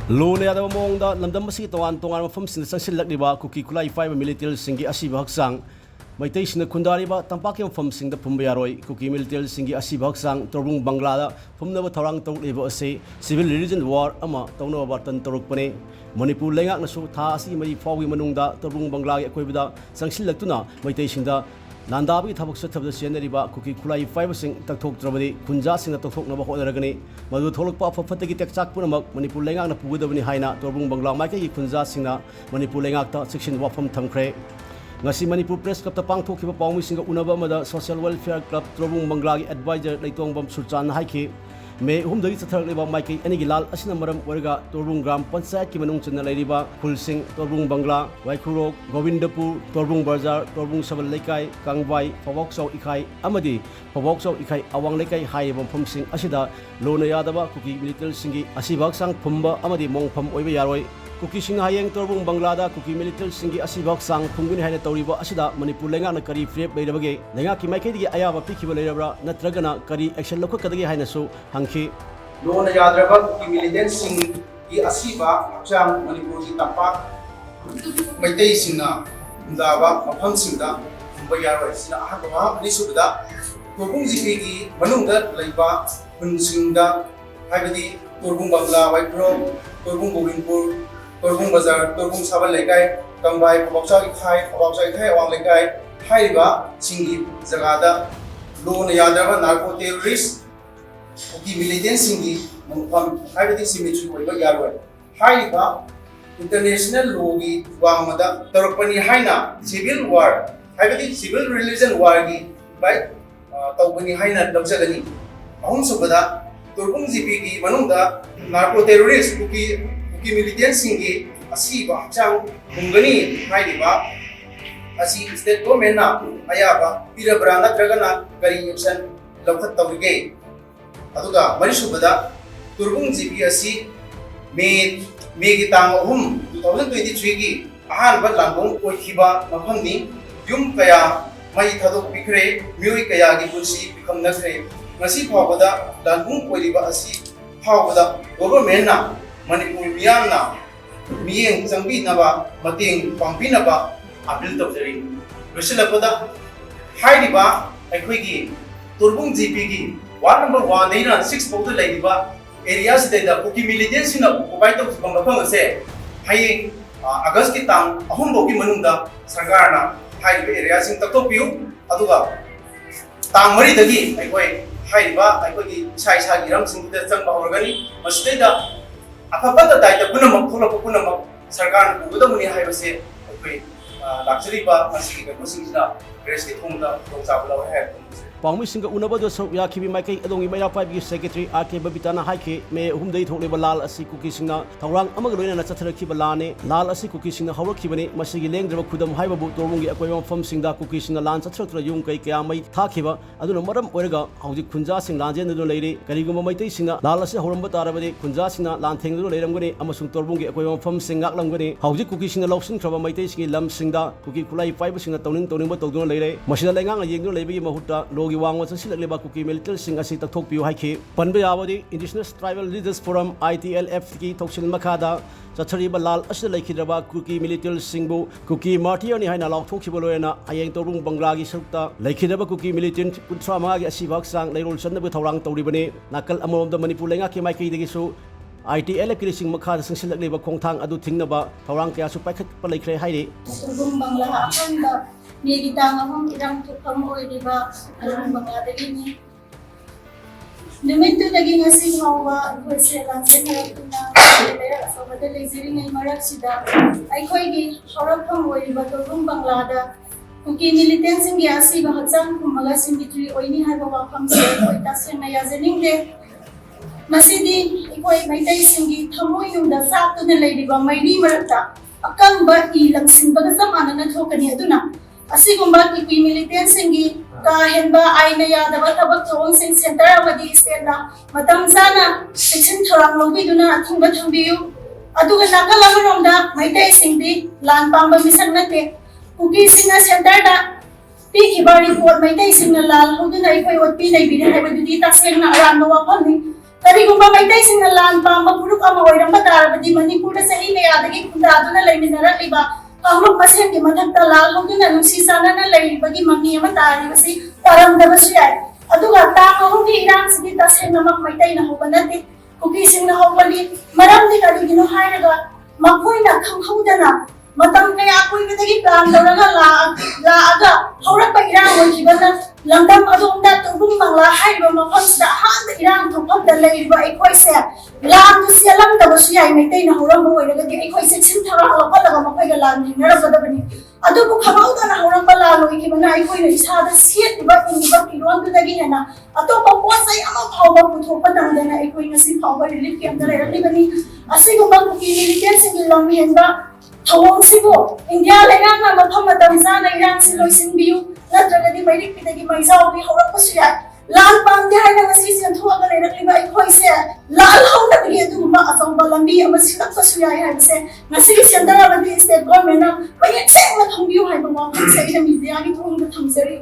Lone ada mongda lamdam masi tawan tongan mafam sin sansilak liba kuki kulai five militil singi asiba haksang maitai sina kundari ba tampaki mafam sing da Phumba Yaroi kuki militil singi asiba haksang Torbung Banglada Phumna ba tharang tong liba ase civil religion war ama tongna ba tan toruk pane Manipur lengak nasu tha asi mai fawi manungda Torbung Bangla gi koibda sangsilak tuna maitai singda Nandabi tabuk satabda seneriba kuki kulai five sing takthok trabadi kunja sing takthok na ba hodaragani madu tholok pa fafatagi tekchak punamak Manipur lengak na pugudabani haina Torbung Bangla maike gi kunja singna Manipur lengak ta section wafam thamkhre ngasi Manipur press club ta pangthokhiba pawmi singa unaba mada social welfare club Torbung Bangla gi advisor leitongbam surchan haiki me humdagi chatharliba maike anigi lal asina maram warga Torbung gram panchayat ki manung chana leiriba Fulsing Torbung Bangla Waikhurok Govindapur Torbung Bazar Torbung Sabal Leikai Kangbai Pawoksaw Ikai amadi Pawoksaw Ikai Awang Leikai haiba phumsing asida lona yadaba kuki milital singi asibak sang Phumba amadi mongpham oiba Yaroi kuki sing hayeng Torbung Banglada kuki milital singi asibak sang phunguni haina tawriba asida Manipur lenga na kari frep leirabage lenga ki maike digi ayaba pikhiba leirabra natragana kari action lokhakadagi haina su hangki lona yadraba kuki militant sing gi asiba chang Manipur gi tapak maitei singna undaba mafam singda Phumba Yaroi sina ahaba ni subda Torbung jipi gi manungda leiba hunsingda haibadi Torbung Bangla Waikhurok Torbung Govindapur Torbung Bazar Torbung Sabal Leikai Kangbai Pawoksaw Ikai Awang Leikai haiba singi jagada lona yadraba narco terrorist kuki militant singi mongpham haibadi symmetry oiba Yaroi haiba international law gi wangmada tarakpani haina civil war haibadi civil religion war gi bai tawbani haina lawjagani ahum subada Torbung GP gi manungda narco terrorist kuki militant singi asiba chang hungani haiba asi state government na ayaba pirabra natragana kari action lawkhat tawrige aduga marisubada Torbung GP asi me gi tang 2023 gi ahan ba langbong oikhiba mafamni yum kaya mai thadok bikre mioi kaya gi punsi bikham nakre ngasi phawada langbong oiriba asi phawada government na Manipur miyamna miyeng changbinaba mateng pangbinaba appeal tawjari losilapada haidiba aikhoigi Torbung GP gi ward number 1 dina 6 fawda leiba areas da kuki militant sina provide tawjibam mafam ase hayeng August ki tang ahum bogi manungda sarkarna haidiba area sing taktopiu aduga tang mari dagi aikoi haidiba aikoi sai sa giram singda changba horgani masdeda afabada daita punamak tholapu punamak sarkarna pugudamuni haibase akoi laksariba masigi gabusingina press ki thongda tongchabula hai Pawmi singa unabado so yakibi maike adongi maya five gi secretary RK Babitana haike me humdei thokleba lal asi kuki singna thawrang amaga loina na chatharakhiba lane lal asi kuki singna hawrakhibani masigi lengdraba khudam haibabu Torbungi akoiba mafam singda kuki singna lan chathraktra yung kai kya mai thakhiba aduna maram oiraga hauji khunja sing lanjen du leiri kariguma maitai singna lal asi hawramba tarabadi khunja singna lan thengdu leiramgani amasung Torbungi akoiba mafam singak lamgani hauji kuki singna lawsin thraba maitai singi lam singda kuki khulai five singna tawning ba tawduna leire masida lengang na yengdu leibagi mahutta wangwa sansilakliba kuki milital sing asi takthokpiu haiki panba yabadi Indigenous Tribal Leaders Forum ITLF ki thoksil makhada chathariba lal asida Leikhidraba kuki milital singbu kuki martyr ni haina laukthokhiba loena ayeng Torbung Bangla gi sarukta Leikhidraba kuki militant kunthra ma gi asibak sang leirol sannabu thawrang tawribani nakal amomda Manipur lenga ki maiki dagi su ITLF ki sing makhada sansilakliba khongthang adu thingnaba thawrang kya su paikhat pa leikre hairi Torbung Bangla akanda Militant ahong idang tukang oiriba Torbung Banglada gini Numintu naging asing hawa Kwese lansin harapuna Sabada leziring ay marak sida Ay koigi harapang oiriba Torbung Banglada Kuki militant singi asi bahatsang kumaga simbitri oini hai bawakam se Koi tasyang nayazaning de Masidi ikoy maitay singi Thamoy yung dasakto na leiriba Mayni marakta Akang ba ilang simbaga zamana na thokani aduna Asigumba kuki militant singi kahenba ay na yadaba tabak tuong sing center amadi state na matamzana section tharang logi duna athingba thangbiyu aduga nakalamromda maitai singdi lan pamba misang nate kuki singa center da piki ba report maitai singna lal hoduna ikoi otpi nai bide haibadudi tasyang na aran no wapamni karigumba maitai ꯃꯩꯇꯩꯁꯤꯡꯅ ꯂꯥꯟ ꯄꯥꯝꯕ ꯐꯨꯔꯨꯞ ꯑꯃ ꯑꯣꯏꯔꯝꯕ ꯇꯥꯔꯕꯗꯤ ꯃꯅꯤꯄꯨꯔꯗ ꯆꯍꯤ ꯀꯌꯥꯗꯒꯤ ꯈꯨꯟꯗꯥꯗꯨꯅ ꯂꯩꯃꯤꯟꯅꯔꯛꯂꯤꯕ ꯀꯥꯡꯂꯨꯞ ꯃꯁꯦꯟꯒꯤ ꯃꯊꯛꯇ ꯂꯥꯜꯍꯧꯗꯨꯅ ꯅꯨꯡꯁꯤ ꯆꯥꯟꯅꯅ ꯂꯩꯔꯤꯕꯒꯤ ꯃꯃꯤ ꯑꯃ ꯇꯥꯔꯤꯕꯁꯤ ꯇꯥꯔꯝꯗꯕꯁꯨ ꯌꯥꯏ ꯑꯗꯨꯒ ꯇꯥꯡ 3ꯒꯤ ꯏꯔꯥꯡꯁꯤꯗꯤ ꯇꯁꯦꯡꯅꯃꯛ ꯃꯩꯇꯩꯅ ꯍꯧꯕ ꯅꯠꯇꯦ ꯀꯨꯀꯤꯁꯤꯡꯅ ꯍꯧꯕꯅꯤ ꯃꯔꯝꯗꯤ ꯀꯔꯤꯒꯤꯅꯣ ꯍꯥꯏꯔꯒ ꯃꯈꯣꯏꯅ ꯈꯪꯍꯧꯗꯅ ꯃꯇꯝ ꯀꯌꯥ ꯀꯨꯏꯕꯗꯒꯤ ꯄ꯭ꯂꯥꯟ ꯇꯧꯔꯒ ꯂꯥꯛꯑꯒ ꯍꯧꯔꯛꯄ ꯏꯔꯥꯡ ꯑꯣꯏꯈꯤꯕꯅ ꯂꯝꯗꯝ ꯑꯗꯣꯝꯗ ꯇꯣꯔꯕꯨꯡ ꯕꯪꯂꯥ ꯍꯥꯏꯔꯤꯕ ꯃꯐꯝꯁꯤꯗ ꯑꯍꯥꯟꯕ ꯏꯔꯥꯡ ꯊꯣꯛꯐꯝꯗ ꯂꯩꯔꯤꯕ ꯑꯩꯈꯣꯏꯁꯦ ꯂꯥꯟꯗꯨ ꯆꯦꯜꯂꯝꯗꯕꯁꯨ ꯌꯥꯏ ꯃꯩꯇꯩꯅ ꯍꯧꯔꯝꯕ ꯑꯣꯏꯔꯒꯗꯤ ꯑꯩꯈꯣꯏꯁꯦ ꯁꯤꯟꯊꯔ ꯍꯧꯒꯠꯂꯒ ꯃꯈꯣꯏꯒ ꯂꯥꯟ ꯊꯦꯡꯅꯔꯛꯀꯗꯕꯅꯤ ꯑꯗꯨꯕꯨ ꯈꯪꯍꯧꯗꯅ ꯍꯧꯔꯛꯄ ꯂꯥꯟ ꯑꯣꯏꯈꯤꯕꯅ ꯑꯩꯈꯣꯏꯅ ꯏꯁꯥꯗ ꯁꯦꯠꯂꯤꯕ ꯏꯪꯂꯤꯕ ꯐꯤꯔꯣꯜꯗꯨꯗꯒꯤ ꯍꯦꯟꯅ ꯑꯇꯣꯞꯄ ꯄꯣꯠ ꯆꯩ ꯑꯃ ꯐꯥꯎꯕ ꯄꯨꯊꯣꯛꯄ ꯅꯪꯗꯅ ꯑꯩꯈꯣꯏ ꯉꯁꯤ ꯐꯥꯎꯕ ꯔꯤꯂꯤꯐ ꯀꯦꯝꯞꯇ ꯂꯩꯔꯛꯂꯤꯕꯅꯤ ꯑꯁꯤꯒꯨꯝꯕ ꯀꯨꯀꯤ ꯃꯤꯂꯤꯇꯦꯟꯠꯁꯤꯡꯒꯤ ꯂꯝ ꯍꯦꯟꯕ ꯊꯧꯑꯣꯡꯁꯤꯕꯨ ꯏꯟꯗꯤꯌꯥ ꯂꯩꯉꯥꯛꯅ ꯃꯇꯝ ꯆꯥꯅ ꯏꯔꯥꯡꯁꯤ ꯂꯣꯏꯁꯤꯟꯕꯤꯌꯨ ꯅꯠꯇ꯭ꯔꯒꯗꯤ ꯃꯩꯔꯤꯛꯄꯤꯗꯒꯤ ꯃꯩꯖꯥꯎꯕꯤ ꯍꯧꯔꯛꯄꯁꯨ ꯌꯥꯏ ꯂꯥꯟ ꯄꯥꯝꯗꯦ ꯍꯥꯏꯅ ꯉꯁꯤ ꯆꯦꯟꯊꯣꯛꯑꯒ ꯂꯩꯔꯛꯂꯤꯕ ꯑꯩꯈꯣꯏꯁꯦ ꯂꯥꯜꯍꯧꯅꯕꯒꯤ ꯑꯗꯨꯒꯨꯝꯕ ꯑꯆꯧꯕ ꯂꯝꯕꯤ ꯑꯃ ꯁꯤꯜꯂꯛꯄꯁꯨ ꯌꯥꯏ ꯍꯥꯏꯕꯁꯦ ꯉꯁꯤꯒꯤ ꯁꯦꯟꯇꯔ ꯑꯃꯗꯤ ꯁ꯭ꯇꯦꯠ ꯒꯣꯔꯃꯦꯟꯠꯅ ꯃꯌꯦꯛ ꯁꯦꯡꯅ ꯈꯪꯕꯤꯌꯨ ꯍꯥꯏꯕ ꯋꯥꯐꯝꯁꯦ ꯑꯩꯅ ꯃꯤꯗꯤꯌꯥꯒꯤ ꯊꯣꯡꯗ ꯊꯝꯖꯔꯤ